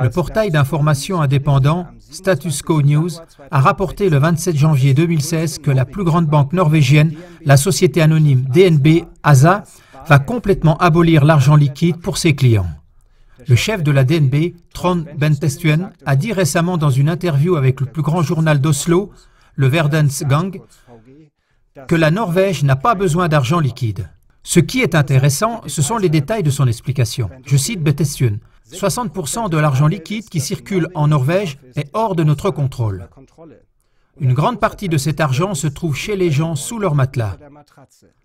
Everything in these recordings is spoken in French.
Le portail d'information indépendant Status Quo News a rapporté le 27 janvier 2016 que la plus grande banque norvégienne, la société anonyme DNB ASA, va complètement abolir l'argent liquide pour ses clients. Le chef de la DNB, Trond Bentestuen, a dit récemment dans une interview avec le plus grand journal d'Oslo, le Verdens Gang, que la Norvège n'a pas besoin d'argent liquide. Ce qui est intéressant, ce sont les détails de son explication. Je cite Bentestuen. 60% de l'argent liquide qui circule en Norvège est hors de notre contrôle. Une grande partie de cet argent se trouve chez les gens sous leur matelas.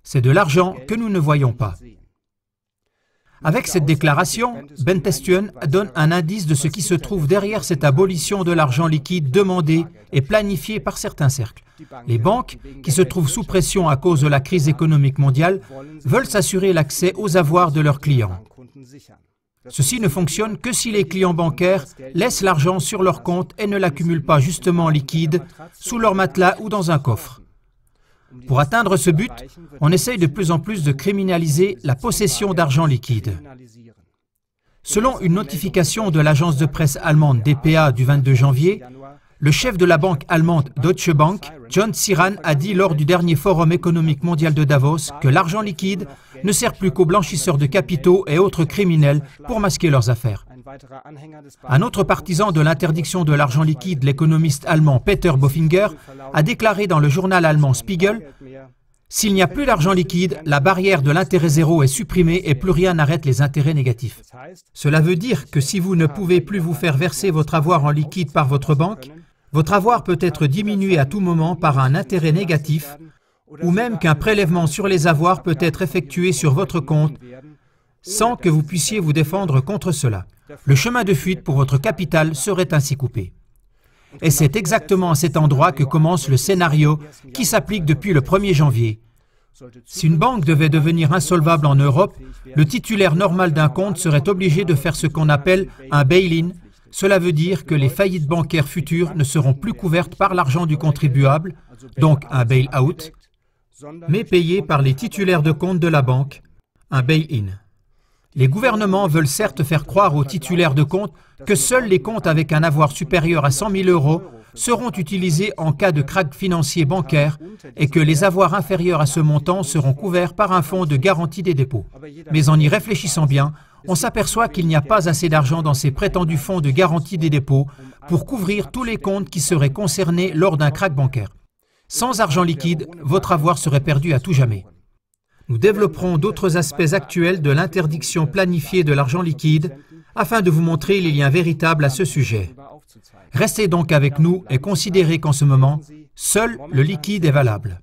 C'est de l'argent que nous ne voyons pas. Avec cette déclaration, Bentestuen donne un indice de ce qui se trouve derrière cette abolition de l'argent liquide demandée et planifiée par certains cercles. Les banques, qui se trouvent sous pression à cause de la crise économique mondiale, veulent s'assurer l'accès aux avoirs de leurs clients. Ceci ne fonctionne que si les clients bancaires laissent l'argent sur leur compte et ne l'accumulent pas justement en liquide, sous leur matelas ou dans un coffre. Pour atteindre ce but, on essaye de plus en plus de criminaliser la possession d'argent liquide. Selon une notification de l'agence de presse allemande dpa du 22 janvier, le chef de la banque allemande Deutsche Bank, John Siran, a dit lors du dernier Forum économique mondial de Davos que l'argent liquide ne sert plus qu'aux blanchisseurs de capitaux et autres criminels pour masquer leurs affaires. Un autre partisan de l'interdiction de l'argent liquide, l'économiste allemand Peter Bofinger, a déclaré dans le journal allemand Spiegel « S'il n'y a plus d'argent liquide, la barrière de l'intérêt zéro est supprimée et plus rien n'arrête les intérêts négatifs. » Cela veut dire que si vous ne pouvez plus vous faire verser votre avoir en liquide par votre banque, votre avoir peut être diminué à tout moment par un intérêt négatif ou même qu'un prélèvement sur les avoirs peut être effectué sur votre compte sans que vous puissiez vous défendre contre cela. Le chemin de fuite pour votre capital serait ainsi coupé. Et c'est exactement à cet endroit que commence le scénario qui s'applique depuis le 1er janvier. Si une banque devait devenir insolvable en Europe, le titulaire normal d'un compte serait obligé de faire ce qu'on appelle un bail-in. Cela veut dire que les faillites bancaires futures ne seront plus couvertes par l'argent du contribuable, donc un bail-out, mais payées par les titulaires de compte de la banque, un bail-in. Les gouvernements veulent certes faire croire aux titulaires de compte que seuls les comptes avec un avoir supérieur à 100 000 € seront utilisés en cas de krach financier bancaire et que les avoirs inférieurs à ce montant seront couverts par un fonds de garantie des dépôts. Mais en y réfléchissant bien, on s'aperçoit qu'il n'y a pas assez d'argent dans ces prétendus fonds de garantie des dépôts pour couvrir tous les comptes qui seraient concernés lors d'un krach bancaire. Sans argent liquide, votre avoir serait perdu à tout jamais. Nous développerons d'autres aspects actuels de l'interdiction planifiée de l'argent liquide afin de vous montrer les liens véritables à ce sujet. Restez donc avec nous et considérez qu'en ce moment, seul le liquide est valable.